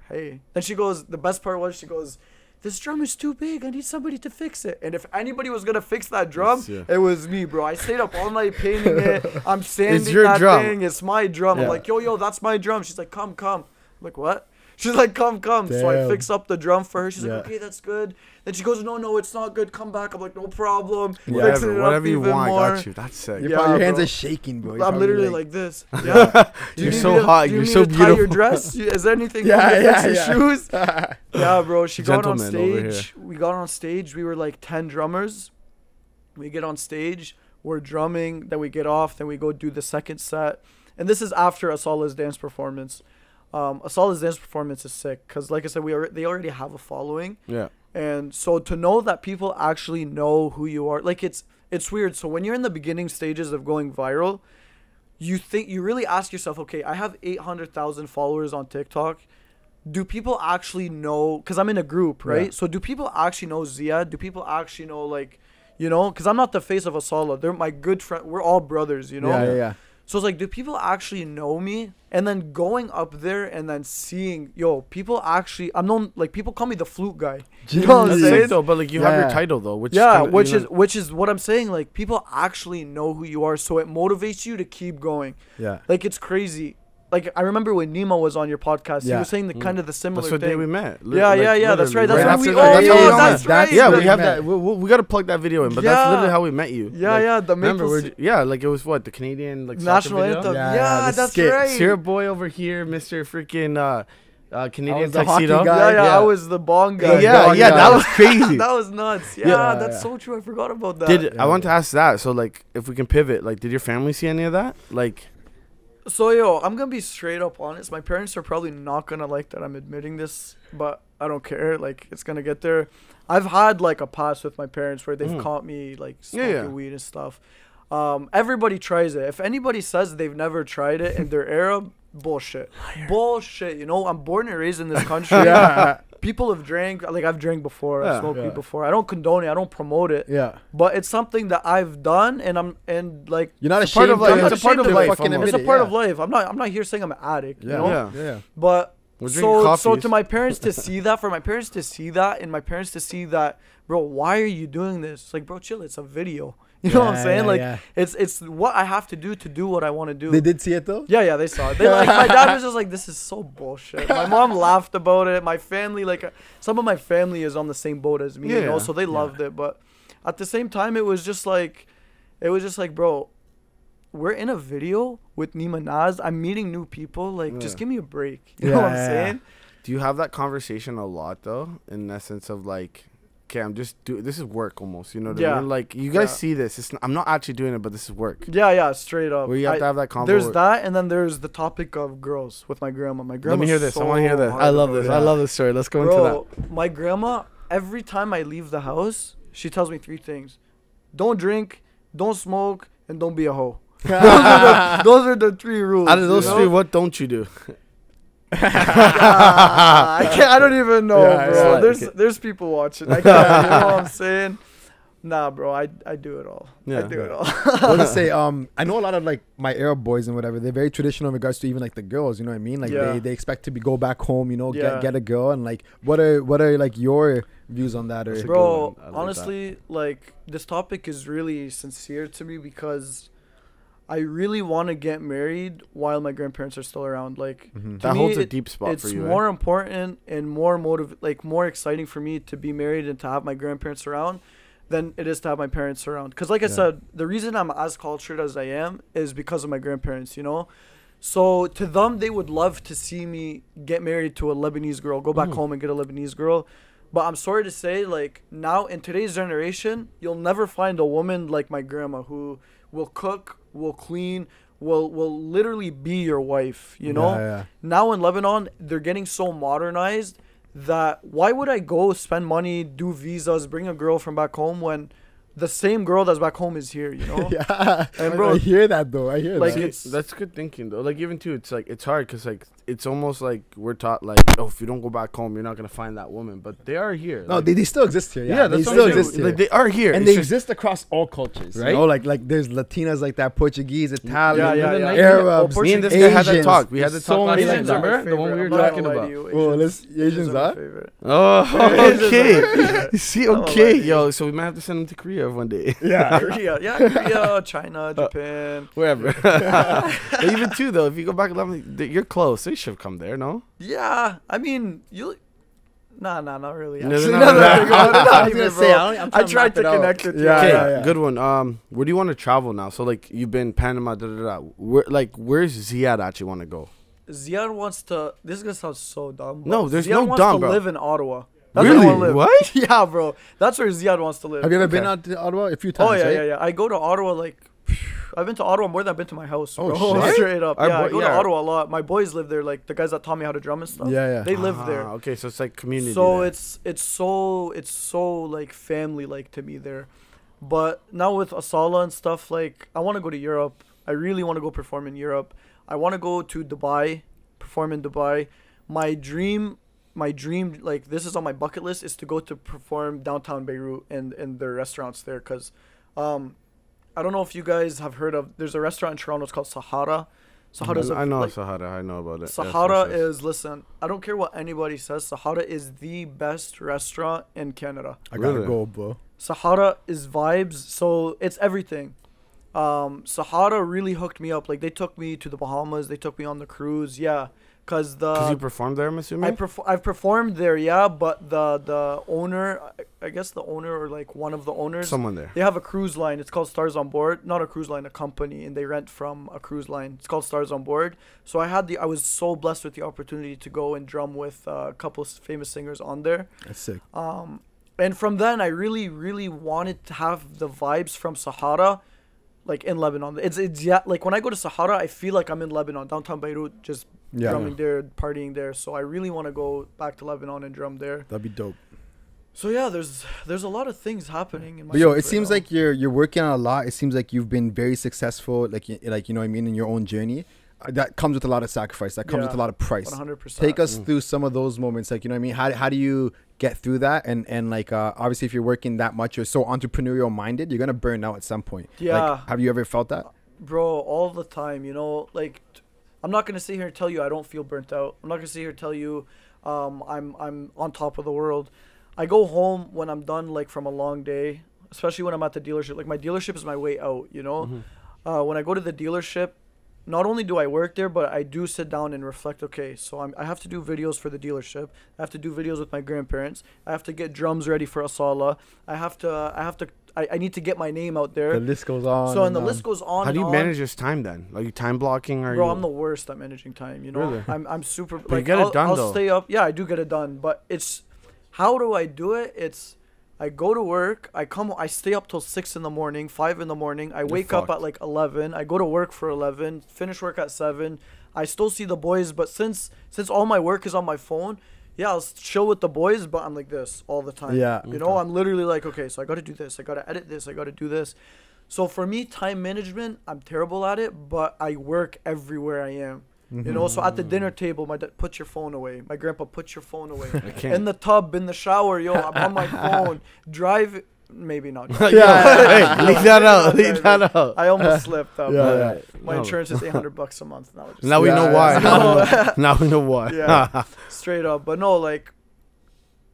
Speaker 2: hey. Then she goes, the best part was, she goes, this drum is too big. I need somebody to fix it. And if anybody was going to fix that drum, it was me, bro. I stayed up all night painting it. I'm sanding that thing. It's my drum. I'm like, yo, that's my drum. She's like, come. I'm like, what? She's like, come. Damn. So I fix up the drum for her. She's like, okay, that's good. Then she goes, no, it's not good. Come back. I'm like, no problem.
Speaker 3: Whatever you want, I got you. That's sick.
Speaker 1: Your hands are shaking, bro.
Speaker 2: I'm literally like this. Yeah.
Speaker 3: You're so hot. You're so beautiful.
Speaker 2: Tie your dress? Is there anything? Fix your shoes? Yeah, bro. She got on stage. We got on stage. We were like 10 drummers. We get on stage. We're drumming. Then we get off. Then we go do the second set. And this is after Al-Asala's dance performance. Al-Asala's dance performance is sick because, like I said, they already have a following.
Speaker 3: Yeah.
Speaker 2: And so to know that people actually know who you are, like, it's weird. So when you're in the beginning stages of going viral, you really ask yourself, okay, I have 800,000 followers on TikTok. Do people actually know? Because I'm in a group, right? Yeah. So do people actually know Ziad? Do people actually know, like, you know? Because I'm not the face of Al-Asala. They're my good friend. We're all brothers, you know?
Speaker 1: Yeah.
Speaker 2: So it's like, do people actually know me? And then going up there and then seeing, people actually, I'm known, like, people call me the flute guy. You know what I'm saying?
Speaker 3: Though, but like, you have your title though, which
Speaker 2: is what I'm saying. Like, people actually know who you are, so it motivates you to keep going.
Speaker 1: Yeah.
Speaker 2: Like, it's crazy. Like, I remember when Nemo was on your podcast, he was saying the kind of the similar thing.
Speaker 3: That's what day we met.
Speaker 2: Yeah, that's right. That's
Speaker 3: right.
Speaker 2: That's right.
Speaker 3: Yeah, we have that. We got to plug that video in, but that's literally how we met you.
Speaker 2: Yeah, the
Speaker 3: remember, like, it was what, the Canadian, like,
Speaker 2: national anthem. Yeah, that's right.
Speaker 3: Syrup boy over here, Mr. freaking Canadian tuxedo.
Speaker 2: I was the bong guy.
Speaker 3: Yeah, that was crazy.
Speaker 2: That was nuts. Yeah, that's so true. I forgot about that.
Speaker 3: I want to ask that. So, like, if we can pivot, like, did your family see any of that? Like,
Speaker 2: so, I'm going to be straight up honest. My parents are probably not going to like that I'm admitting this, but I don't care. Like, it's going to get there. I've had, like, a past with my parents where they've caught me, like, smoking weed and stuff. Everybody tries it. If anybody says they've never tried it and they're Arab, bullshit. You know, I'm born and raised in this country. people have drank. Like I've drank before. I've smoked weed before. I don't condone it. I don't promote it.
Speaker 1: Yeah.
Speaker 2: But it's something that I've done, and like
Speaker 1: you're not ashamed of life.
Speaker 2: It's a part of life. It's a part of life. I'm not here saying I'm an addict. You know?
Speaker 1: Yeah.
Speaker 2: But so to my parents to see that, for my parents to see that, and my parents to see that, bro, why are you doing this? Like, bro, chill. It's a video. You know what I'm saying? Like, it's what I have to do what I want to do.
Speaker 1: They did see it though?
Speaker 2: Yeah, they saw it. They like, my dad was just like, this is so bullshit. My mom laughed about it. My family, like, some of my family is on the same boat as me, you know, so they loved it. But at the same time, it was just like, bro, we're in a video with Nima Naz. I'm meeting new people. Like, just give me a break. You know what I'm saying?
Speaker 3: Do you have that conversation a lot though, in the sense of like, okay, I'm just this is work almost, you know what I mean? Like, you guys see this. I'm not actually doing it, but this is work.
Speaker 2: Yeah, straight up.
Speaker 3: Where you have to have that convo.
Speaker 2: There's that, and then there's the topic of girls with my grandma. My grandma.
Speaker 3: Let me hear this. I want to hear this. I love this. I love this story. Let's go into that.
Speaker 2: My grandma, every time I leave the house, she tells me 3 things: don't drink, don't smoke, and don't be a hoe. those are the 3 rules.
Speaker 3: Out of those 3, what don't you do?
Speaker 2: I don't even know, bro. There's people watching. I can't, you know what I'm saying? Nah, bro, I do it all. I do it all.
Speaker 1: I was to say, I know a lot of like my Arab boys and whatever. They're very traditional in regards to even like the girls. You know what I mean? Like they expect to go back home. You know, get a girl. And like, what are like your views on that? Or
Speaker 2: bro, honestly, like this topic is really sincere to me because I really want to get married while my grandparents are still around. Like
Speaker 3: that holds a deep spot for you.
Speaker 2: It's more important and more exciting for me to be married and to have my grandparents around than it is to have my parents around. Because like I said, the reason I'm as cultured as I am is because of my grandparents, you know? So to them, they would love to see me get married to a Lebanese girl, go back home and get a Lebanese girl. But I'm sorry to say, like, now in today's generation, you'll never find a woman like my grandma who will cook, will clean, will literally be your wife, you know? Now in Lebanon, they're getting so modernized that why would I go spend money, do visas, bring a girl from back home when the same girl that's back home is here, you know?
Speaker 1: And bro, I hear that though. I hear
Speaker 2: like
Speaker 1: that.
Speaker 3: That's good thinking though. Like even too, it's like it's hard because like it's almost like we're taught like, oh, if you don't go back home, you're not gonna find that woman. But they are here.
Speaker 1: No,
Speaker 3: like,
Speaker 1: they still exist here.
Speaker 3: Yeah,
Speaker 1: they still exist here.
Speaker 3: Like, they are here,
Speaker 1: and they exist across all cultures, right? You know, like there's Latinas like that, Portuguese, Italian, Arabs,
Speaker 3: me and this guy had that talk. We had the talk last night. Remember the one we were talking about?
Speaker 1: Oh, Asians are.
Speaker 3: Oh, okay. You see, okay, yo. So we might have to send them to Korea one day.
Speaker 2: Korea, China, Japan,
Speaker 3: wherever. Even too though, if you go back 11, you're close. So you should come there, no?
Speaker 2: Yeah, I mean, Nah, not really.
Speaker 1: I
Speaker 2: tried to connect it.
Speaker 3: Okay, good one. Where do you want to travel now? So like you've been Panama, where's Ziad actually want to go?
Speaker 2: Ziad wants to. This is gonna sound so dumb.
Speaker 3: No, there's
Speaker 2: Ziad
Speaker 3: no
Speaker 2: wants
Speaker 3: dumb,
Speaker 2: to
Speaker 3: bro.
Speaker 2: live in Ottawa. That's
Speaker 3: really?
Speaker 2: Where I want to live.
Speaker 3: What?
Speaker 2: Yeah, bro. That's where Ziad wants to live.
Speaker 1: Have you ever been out to Ottawa a few times?
Speaker 2: Oh yeah. I go to Ottawa like. I've been to Ottawa more than I've been to my house. Bro.
Speaker 1: Oh shit!
Speaker 2: Straight up. I go to Ottawa a lot. My boys live there. Like the guys that taught me how to drum and stuff. They live there.
Speaker 3: Okay, so it's like community.
Speaker 2: So there. it's so like family like to me there. But now with Al-Asala and stuff, like I want to go to Europe. I really want to go perform in Europe. I want to go to Dubai, perform in Dubai. My dream, like this is on my bucket list, is to go to perform downtown Beirut and their restaurants there. Cause, I don't know if you guys have heard of. There's a restaurant in Toronto. It's called Sahara.
Speaker 3: I know Sahara. I know about it.
Speaker 2: Sahara is, listen, I don't care what anybody says. Sahara is the best restaurant in Canada.
Speaker 1: I gotta go, bro.
Speaker 2: Sahara is vibes. So it's everything. Sahara really hooked me up. Like they took me to the Bahamas. They took me on the cruise. Yeah. Cause
Speaker 3: you performed there, I'm assuming.
Speaker 2: I've performed there, yeah. But the owner, I guess the owner or like one of the owners,
Speaker 3: someone there.
Speaker 2: They have a cruise line. It's called Stars on Board. Not a cruise line, a company, and they rent from a cruise line. It's called Stars on Board. So I was so blessed with the opportunity to go and drum with a couple of famous singers on there.
Speaker 1: That's sick.
Speaker 2: And from then I really, really wanted to have the vibes from Sahara. Like in Lebanon, it's like when I go to Sahara, I feel like I'm in Lebanon, downtown Beirut, just drumming there, partying there. So I really want to go back to Lebanon and drum there.
Speaker 1: That'd be dope.
Speaker 2: So yeah, there's a lot of things happening in my.
Speaker 1: But yo, it seems like you're working on a lot. It seems like you've been very successful, like you know what I mean, in your own journey. that comes with a lot of sacrifice. That comes with a lot of price.
Speaker 2: 100%.
Speaker 1: Take us through some of those moments. Like, you know what I mean? How do you get through that? And like, obviously, if you're working that much, you're so entrepreneurial minded, you're going to burn out at some point.
Speaker 2: Yeah.
Speaker 1: Like, have you ever felt that?
Speaker 2: Bro, all the time, you know, like, I'm not going to sit here and tell you I don't feel burnt out. I'm not going to sit here and tell you I'm on top of the world. I go home when I'm done, like, from a long day, especially when I'm at the dealership. Like, my dealership is my way out, you know? When I go to the dealership, not only do I work there, but I do sit down and reflect. Okay, so I have to do videos for the dealership. I have to do videos with my grandparents. I have to get drums ready for Al-Asala. I need to get my name out there.
Speaker 1: The list goes on.
Speaker 2: So, and the list goes on.
Speaker 3: How do you manage this time then? Like, you time blocking?
Speaker 2: Bro, I'm the worst at managing time, you know?
Speaker 3: Really?
Speaker 2: I'm super...
Speaker 3: But like, you get it done, though.
Speaker 2: I'll stay up. Yeah, I do get it done. But it's... How do I do it? It's... I go to work, I stay up till 6 in the morning, 5 in the morning. I wake up at like 11. I go to work for 11, finish work at 7. I still see the boys, but since all my work is on my phone, yeah, I'll chill with the boys, but I'm like this all the time.
Speaker 1: Yeah.
Speaker 2: You know, I'm literally like, okay, so I got to do this. I got to edit this. I got to do this. So for me, time management, I'm terrible at it, but I work everywhere I am. You know, so at the dinner table, my dad, put your phone away. My grandpa, put your phone away. In the tub, in the shower, yo, I'm on my phone. Drive, maybe not.
Speaker 3: Hey, leave that out. Leave that out.
Speaker 2: I almost slipped up.
Speaker 1: Yeah.
Speaker 2: My insurance is $800 a month now.
Speaker 3: Now we know why. Now we know why.
Speaker 2: Yeah, straight up. But no, like,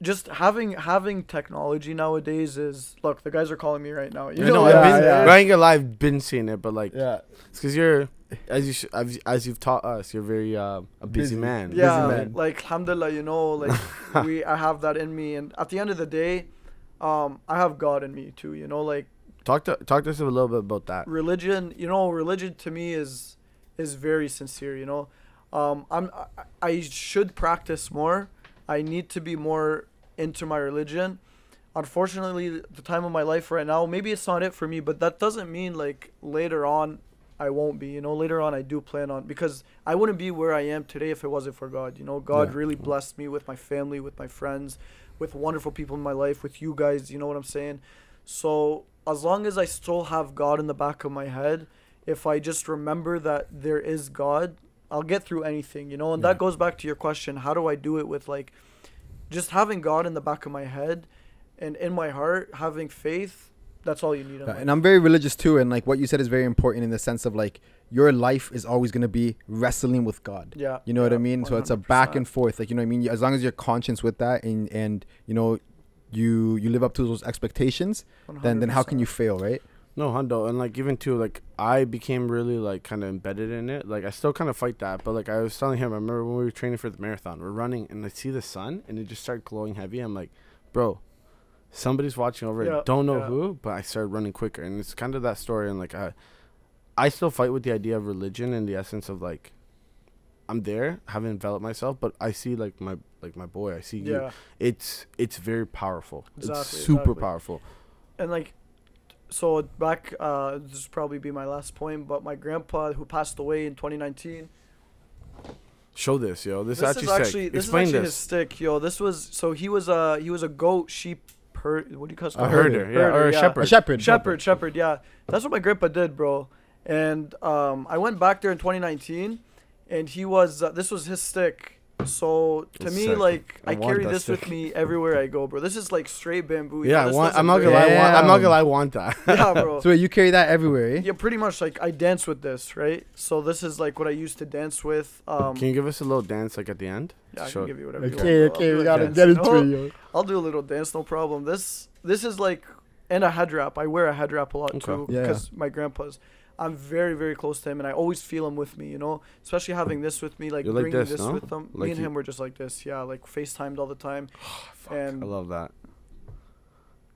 Speaker 2: just having technology nowadays is, look, the guys are calling me right now. You know,
Speaker 3: I ain't gonna lie, I've been seeing it, but like,
Speaker 1: it's
Speaker 3: because you're. As you've taught us, you're very a busy man.
Speaker 2: Yeah,
Speaker 1: busy man.
Speaker 2: like alhamdulillah, you know, like I have that in me, and at the end of the day, I have God in me too. You know, like
Speaker 3: talk to us a little bit about that.
Speaker 2: Religion, you know, religion to me is very sincere. You know, I should practice more. I need to be more into my religion. Unfortunately, the time of my life right now, maybe it's not it for me, but that doesn't mean like later on I won't be, you know. Later on I do plan on, because I wouldn't be where I am today if it wasn't for God, you know. God really blessed me with my family, with my friends, with wonderful people in my life, with you guys, you know what I'm saying? So as long as I still have God in the back of my head, if I just remember that there is God, I'll get through anything, you know. And that goes back to your question, how do I do it? With like just having God in the back of my head and in my heart, having faith. That's all you need.
Speaker 1: And I'm very religious too, and like what you said is very important in the sense of like your life is always going to be wrestling with God.
Speaker 2: Yeah.
Speaker 1: You know what I mean? 100%. So it's a back and forth, like, you know what I mean? As long as you're conscious with that and you know, you live up to those expectations, 100%. then how can you fail, right?
Speaker 3: No, hundo. And like even too, like I became really like kind of embedded in it. Like I still kind of fight that, but like I was telling him, I remember when we were training for the marathon, we're running and I see the sun and it just started glowing heavy. I'm like, bro, somebody's watching over it. Don't know who, but I started running quicker. And it's kind of that story. And like I still fight with the idea of religion in the essence of like I'm there, haven't enveloped myself, but I see like my boy, I see you. It's very powerful. Exactly, it's super powerful.
Speaker 2: And like, so back, this will probably be my last point, but my grandpa who passed away in 2019.
Speaker 3: Show this, yo. This is actually
Speaker 2: sick. This is actually his stick, yo. This was, so he was a goat, sheep, what do you call it?
Speaker 3: A herder, or a shepherd.
Speaker 2: Shepherd, yeah. That's what my grandpa did, bro. And I went back there in 2019, and he was, this was his stick. So to me, like, I carry this with me everywhere I go, bro. This is like straight bamboo.
Speaker 3: Yeah, I'm not gonna lie. I'm not gonna lie. I want that.
Speaker 2: Yeah, bro.
Speaker 1: So you carry that everywhere, eh?
Speaker 2: Yeah, pretty much. Like I dance with this, right? So this is like what I used to dance with.
Speaker 3: Can you give us a little dance, like at the end?
Speaker 2: Yeah, I can give you whatever.
Speaker 1: Okay, we gotta get into it, yo.
Speaker 2: I'll do a little dance, no problem. This is like, and a head wrap. I wear a head wrap a lot too, because my grandpa's. I'm very, very close to him, and I always feel him with me, you know? Especially having this with me, like bringing this with him. Like me and him were just like this, yeah, like FaceTimed all the time. And
Speaker 3: I love that.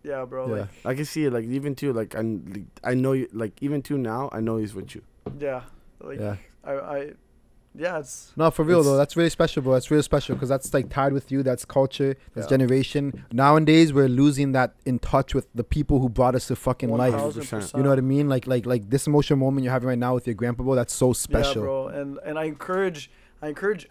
Speaker 2: Yeah, bro.
Speaker 3: Yeah.
Speaker 2: Like,
Speaker 3: I can see it, like, even too, like, I know you, like, even too now, I know he's with you.
Speaker 2: Yeah. Like, yeah, it's...
Speaker 1: No, for real, though. That's really special, bro. That's really special because that's, like, tied with you. That's culture. That's generation. Nowadays, we're losing that in touch with the people who brought us to fucking 100%. Life. You know what I mean? Like this emotional moment you're having right now with your grandpa, bro, that's so special.
Speaker 2: Yeah, bro. And I encourage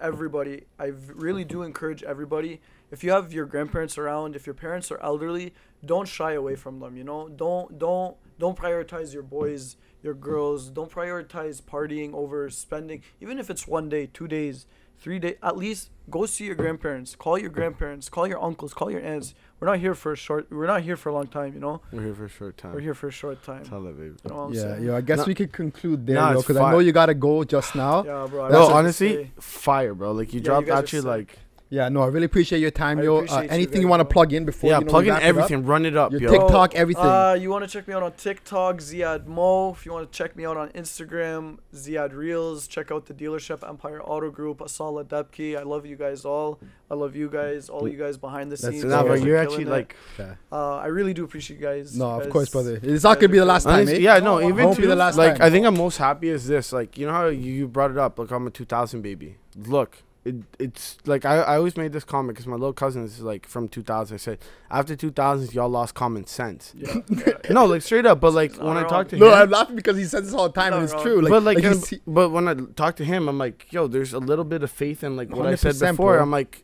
Speaker 2: everybody. I really do encourage everybody. if you have your grandparents around, if your parents are elderly, don't shy away from them. You know, don't prioritize your boys, your girls. Don't prioritize partying over spending, even if it's 1 day, 2 days, 3 days. At least go see your grandparents. Call your grandparents. Call your uncles. Call your aunts. We're not here for a long time. You know.
Speaker 3: We're here for a short time.
Speaker 2: We're here for a short time.
Speaker 3: Tell it, baby.
Speaker 2: You know
Speaker 1: I guess we could conclude there, because I know you gotta go just now.
Speaker 2: Yeah, bro.
Speaker 3: No, honestly, fire, bro. Like you dropped actually like.
Speaker 1: Yeah, no, I really appreciate your time, yo. Anything you want to plug in before?
Speaker 3: Plug in everything. Run it up,
Speaker 1: your TikTok, everything.
Speaker 2: You want to check me out on TikTok, Ziad Mo. If you want to check me out on Instagram, Ziad Reels. Check out the dealership, Empire Auto Group, Al-Asala, Dabke. I love you guys all. I love you guys, all you guys behind the scenes.
Speaker 3: You're actually like.
Speaker 2: I really do appreciate you guys.
Speaker 1: No, of course, brother. It's not gonna be the last time, eh?
Speaker 3: Yeah, no, even to the last time. Like, I think I'm most happy is this. Like, you know how you brought it up. Like, I'm a 2000 baby. Look. It's like I always made this comment because my little cousin is like from 2000. I said after 2000s y'all lost common sense. Yeah. No, like straight up. But like when I talk to him,
Speaker 1: I'm laughing because he says this all the time and it's true. Like,
Speaker 3: but when I talk to him, I'm like, yo, there's a little bit of faith in like what I said before. Bro. I'm like,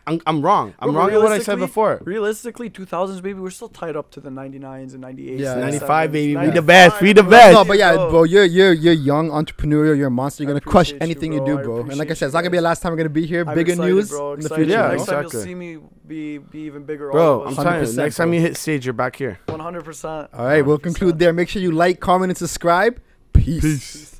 Speaker 3: I'm wrong. I'm wrong in what I said before.
Speaker 2: Realistically, 2000s, baby, we're still tied up to the 99s and 98s.
Speaker 3: Yeah, 95, baby. We the best. We the best.
Speaker 1: No, but yeah, bro, you're young, entrepreneurial. You're a monster. You're going to crush anything you do, bro. And like I said, it's not going to be the last time we're going to be here. Bigger news in the future.
Speaker 2: Yeah, next time you'll see me be even bigger.
Speaker 3: Bro, I'm telling you, next time you hit stage, you're back here.
Speaker 2: 100%.
Speaker 1: All right, we'll conclude there. Make sure you like, comment, and subscribe. Peace.